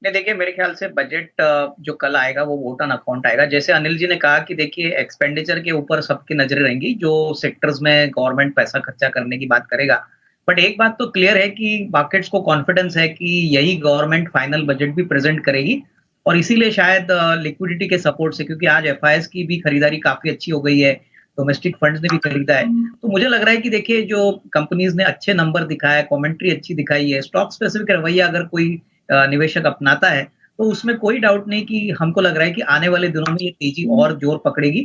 नहीं देखिए, मेरे ख्याल से बजट जो कल आएगा वो वोट ऑन अकाउंट आएगा। जैसे अनिल जी ने कहा कि देखिए एक्सपेंडिचर के ऊपर सबकी नज़रें रहेंगी, जो सेक्टर्स में गवर्नमेंट पैसा खर्चा करने की बात करेगा। बट एक बात तो क्लियर है कि मार्केट्स को कॉन्फिडेंस है कि यही गवर्नमेंट फाइनल बजट भी प्रेज़ेंट करेगी और इसीलिए शायद लिक्विडिटी के सपोर्ट से क्योंकि आज एफआईआईज़ की भी खरीदारी काफ़ी अच्छी हो गई है, डोमेस्टिक फंड्स ने भी खरीदा है। तो मुझे लग रहा है कि देखिए जो कंपनीज़ ने अच्छे नंबर दिखाए, कमेंट्री अच्छी दिखाई है, स्टॉक स्पेसिफिक रवैया अगर कोई निवेशक अपनाता है, तो उसमें कोई डाउट नहीं कि हमको लग रहा है कि आने वाले दिनों में ये तेजी और जोर पकड़ेगी।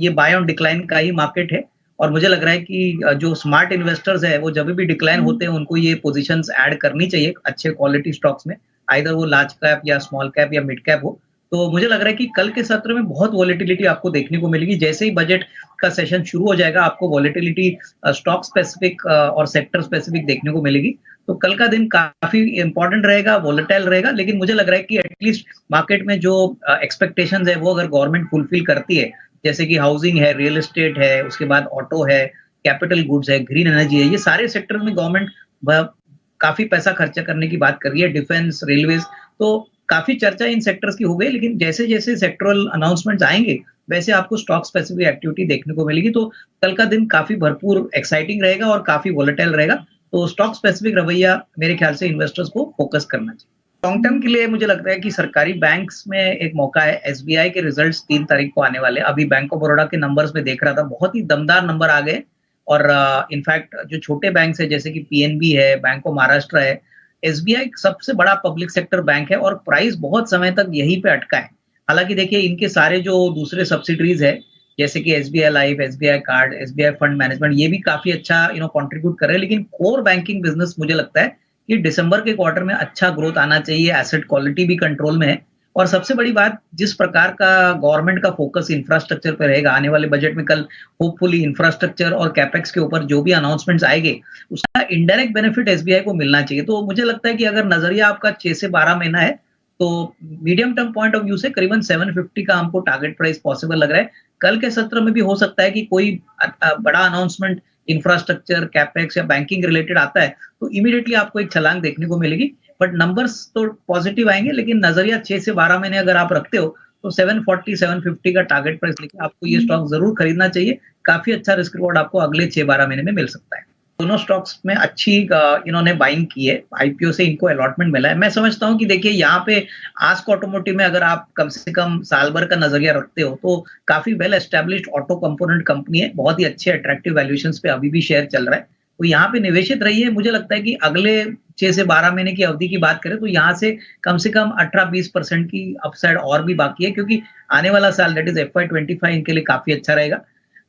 ये बाय ऑन डिक्लाइन का ही मार्केट है और मुझे लग रहा है कि जो स्मार्ट इन्वेस्टर्स है, वो जब भी डिक्लाइन होते हैं, उनको ये पोज़ीशंस ऐड करनी चाहिए अच्छे क्वालिटी स्टॉक्स में, आइदर वो लार्ज कैप या स्मॉल कैप या मिड कैप हो। तो मुझे लग रहा है कि कल के सत्र में बहुत वॉलेटिलिटी आपको देखने को मिलेगी। जैसे ही बजट का सेशन शुरू हो जाएगा, आपको वॉलेटिलिटी स्टॉक स्पेसिफिक और सेक्टर स्पेसिफिक देखने को मिलेगी। तो कल का दिन काफ़ी इम्पोर्टेंट रहेगा, वोलेटाइल रहेगा, लेकिन मुझे लग रहा है कि एटलीस्ट मार्केट में जो एक्सपेक्टेशंस है, वो अगर गवर्नमेंट फुलफिल करती है, जैसे कि हाउसिंग है, रियल एस्टेट है, उसके बाद ऑटो है, कैपिटल गुड्स है, ग्रीन एनर्जी है, ये सारे सेक्टर में गवर्नमेंट ब काफ़ी पैसा खर्चा करने की बात कर रही है, डिफेंस, रेलवेज़, तो काफ़ी चर्चा इन सेक्टर्स की हो गई, लेकिन जैसे-जैसे सेक्टरल अनाउंसमेंट्स आएँगे, वैसे आपको स्टॉक स्पेसिफिक एक्टिविटी देखने को मिलेगी। तो कल का दिन काफ़ी भरपूर एक्साइटिंग रहेगा और काफ़ी वोलेटाइल रहेगा। तो स्टॉक स्पेसिफिक रवैया मेरे ख्याल से इन्वेस्टर्स को फोकस करना चाहिए। लॉन्ग टर्म के लिए मुझे लगता है कि सरकारी बैंक्स में एक मौका है। एसबीआई के रिजल्ट्स 3 तारीख को आने वाले हैं। अभी बैंक ऑफ बड़ौदा के नंबर्स में देख रहा था, बहुत ही दमदार नंबर आ गए और इनफैक्ट जो छोटे बैंक्स हैं जैसे कि पीएनबी है, बैंक ऑफ महाराष्ट्र है, एसबीआई सबसे बड़ा पब्लिक सेक्टर बैंक है और प्राइस बहुत समय तक यहीं पे अटका है। हालाँकि देखिए इनके सारे जो दूसरे सब्सिडीज़ है, जैसे कि SBI life, SBI card, SBI fund management ये भी काफ़ी अच्छा कंट्रीब्यूट कर रहे हैं। लेकिन कोर बैंकिंग बिज़नेस मुझे लगता है कि दिसंबर के क्वार्टर में अच्छा ग्रोथ आना चाहिए, एसेट क्वालिटी भी कंट्रोल में है और सबसे बड़ी बात जिस प्रकार का गवर्नमेंट का फोकस इंफ्रास्ट्रक्चर पे रहेगा आने वाले बजट में कल होपफुली इंफ्रास्ट्रक्चर और कैपेक्स के ऊपर जो भी अनाउंसमेंट्स आएँगे, उसका इनडायरेक्ट बेनिफिट एसबीआई को मिलना चाहिए। तो मुझे लगता है कि अगर नज़रिया आपका 6 से 12 महीना है, तो medium term point of view से करीबन 750 का हमको टारगेट प्राइस पॉसिबल लग रहा है। कल के सत्र में भी हो सकता है कि कोई बड़ा अनाउंसमेंट इंफ्रास्ट्रक्चर, कैपेक्स या बैंकिंग रिलेटेड आता है, तो इमीडिएटली आपको एक छलांग देखने को मिलेगी। बट नंबर्स तो पॉजिटिव आएँगे, लेकिन नज़रिया 6 से 12 महीने अगर आप रखते हो, तो 740, 750 का टारगेट प्राइस लेके आपको ये स्टॉक ज़रूर खरीदना चाहिए। काफ़ी अच्छा रिस्क रिवॉर्ड आपको अगले 6-12 महीने में मिल सकता है। दोनों स्टॉक्स में अच्छी इन्होंने बाइंग की है, आईपीओ से इनको अलॉटमेंट मिला है। मैं समझता हूँ कि देखिए यहाँ पे आस्क ऑटोमोटिव में अगर आप कम से कम साल भर का नज़रिया रखते हो, तो काफ़ी well established auto component company है, बहुत ही अच्छे अट्रैक्टिव वैल्यूएशंस पे अभी भी शेयर चल रहा है। तो यहाँ पे निवेशित रहिए, मुझे लगता है कि अगले 6 से 12 महीने की अवधि की बात करें, तो यहाँ से कम 18-20% की अपसाइड और भी बाकी है क्योंकि आने वाला साल दैट इज़ एफवाई 25 इनके लिए काफ़ी अच्छा रहेगा।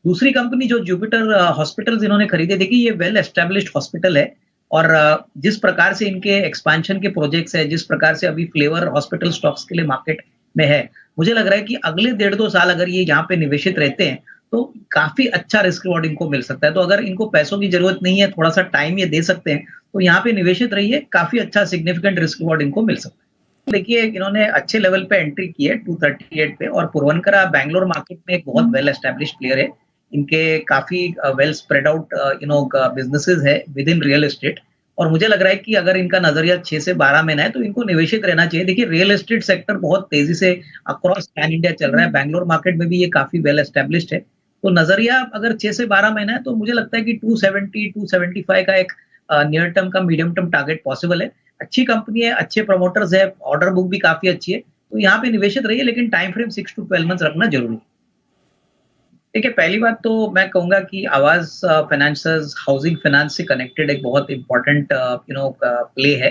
दूसरी कंपनी जो जुपिटर हॉस्पिटल्स इन्होंने खरीदे, देखिए ये वेल एस्टेब्लिश्ड हॉस्पिटल है और जिस प्रकार से इनके एक्सपेंशन के प्रोजेक्ट्स है, जिस प्रकार से अभी फ्लेवर हॉस्पिटल स्टॉक्स के लिए मार्केट में है, मुझे लग रहा है कि अगले डेढ़ 2 साल अगर ये यहाँ पे निवेशित रहते हैं, तो काफ़ी अच्छा रिस्क रिवॉर्ड इनको मिल सकता है। तो अगर इनको पैसों की ज़रूरत नहीं है, थोड़ा-सा टाइम ये दे सकते हैं, तो यहाँ पे निवेशित रहिए, काफ़ी अच्छा सिग्निफिकेंट रिस्क रिवॉर्ड इनको मिल सकता है। देखिए, इन्होंने अच्छे लेवल पे एंट्री की है 238 पे और पुरवनकरा बैंगलोर मार्केट में एक बहुत वेल एस्टेब्लिश्ड प्लेयर है। इनके काफ़ी वेल स्प्रेड आउट बिज़नेसेस है विद इन रियल एस्टेट और मुझे लग रहा है कि अगर इनका नज़रिया 6 से 12 महीना है, तो इनको निवेशित रहना चाहिए। देखिए, रियल एस्टेट सेक्टर बहुत तेज़ी से अक्रॉस पैन इंडिया चल रहा है। बैंगलोर मार्केट में भी ये काफ़ी वेल एस्टेब्लिश्ड है। तो नज़रिया अगर 6 से 12 महीना है, तो मुझे लगता है कि 270, 275 का एक नियर टर्म का मीडियम टर्म टारगेट पॉसिबल है। अच्छी कंपनी है, अच्छे प्रमोटर्स है, ऑर्डर बुक भी काफ़ी अच्छी है। तो यहाँ पे निवेशित रहिए, लेकिन टाइम फ्रेम 6 टू 12 मंथ्स रखना ज़रूरी है। देखिए, पहली बात तो मैं कहूँगा कि आवाज़ फाइनेंसर्स हाउसिंग फाइनेंस से कनेक्टेड एक बहुत इम्पोर्टेंट प्ले है।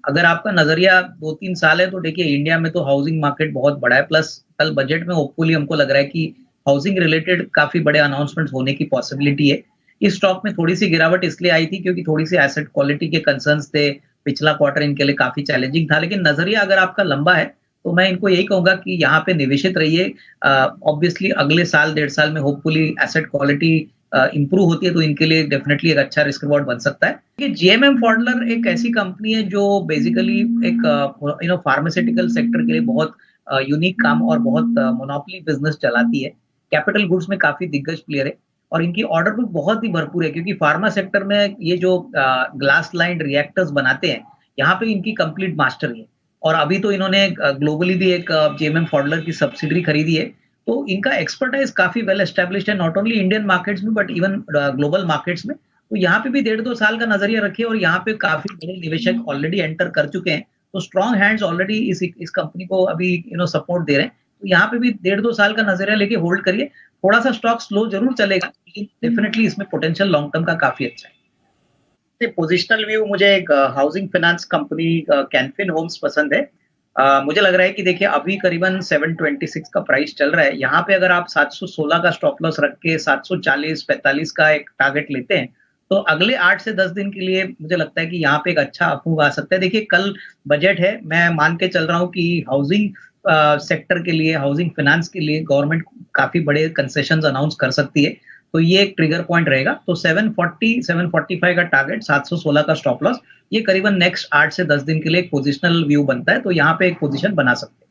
अगर आपका नज़रिया 2-3 साल है तो देखिए इंडिया में तो हाउसिंग मार्केट बहुत बड़ा है प्लस कल बजट में होपफुली हमको लग रहा है कि हाउसिंग रिलेटेड काफ़ी बड़े अनाउंसमेंट्स होने की पॉसिबिलिटी है। इस स्टॉक में थोड़ी-सी गिरावट इसलिए आई थी क्योंकि थोड़ी-सी एसेट क्वालिटी के कंसर्न्स थे। पिछला क्वार्टर इनके लिए काफ़ी चैलेंजिंग था, लेकिन नज़रिया अगर आपका लंबा है, तो मैं इनको यही कहूँगा कि यहाँ पे निवेशित रहिए। ऑब्वियसली अगले साल, डेढ़ साल में होपफुली एसेट क्वालिटी इम्प्रूव होती है तो इनके लिए डेफिनिटली एक अच्छा रिस्क रिवॉर्ड बन सकता है। ये जीएमएम फॉडलर एक ऐसी कंपनी है जो बेसिकली एक फार्मास्यूटिकल सेक्टर के लिए बहुत यूनिक काम और बहुत मोनोपोली बिज़नेस चलाती है। कैपिटल गुड्स में काफ़ी दिग्गज प्लेयर है और इनकी ऑर्डर बुक बहुत ही भरपूर है क्योंकि फार्मा सेक्टर में ये जो ग्लास लाइन्ड रिएक्टर्स बनाते हैं, यहाँ पे इनकी कंप्लीट मास्टरी है। और अभी तो इन्होंने ग्लोबली भी एक जेएमएम फॉडलर की सब्सिडरी खरीदी है। तो इनका एक्सपर्टाइज काफ़ी वेल एस्टेब्लिश्ड है नॉट ओनली इंडियन मार्केट्स में बट इवन ग्लोबल मार्केट्स में। तो यहाँ पे भी 1.5-2 साल का नज़रिया रखिए और यहाँ पे काफ़ी बड़े निवेशक ऑलरेडी एंटर कर चुके हैं। तो स्ट्रॉन्ग हैंड्स ऑलरेडी इस कंपनी को अभी सपोर्ट दे रहे हैं। तो यहाँ पे भी 1.5-2 साल का नज़रिया लेके होल्ड करिए। थोड़ा-सा स्टॉक स्लो ज़रूर चलेगा, लेकिन डेफिनिटली इसमें पोटेंशियल लॉन्ग टर्म का काफ़ी अच्छा है। पोजिशनल व्यू मुझे एक housing finance company Canfin Homes पसंद है। मुझे लग रहा है कि देखिए अभी करीबन 726 का प्राइस चल रहा है। यहाँ पे अगर आप 716 का स्टॉप लॉस रख के 740-45 का एक टारगेट लेते हैं, तो अगले 8 से 10 दिन के लिए मुझे लगता है कि यहाँ पे एक अच्छा अप आ सकता है। देखिए कल बजट है, मैं मान के चल रहा हूँ कि हाउसिंग सेक्टर के लिए, हाउसिंग फाइनेंस के लिए गवर्नमेंट काफ़ी बड़े कंसेशंस अनाउंस कर सकती है। तो ये एक ट्रिगर पॉइंट रहेगा। तो 740-745 का टारगेट, 716 का स्टॉप लॉस, ये करीबन नेक्स्ट 8 से 10 दिन के लिए एक पोजिशनल व्यू बनता है। तो यहाँ पे एक पोजीशन बना सकते हैं।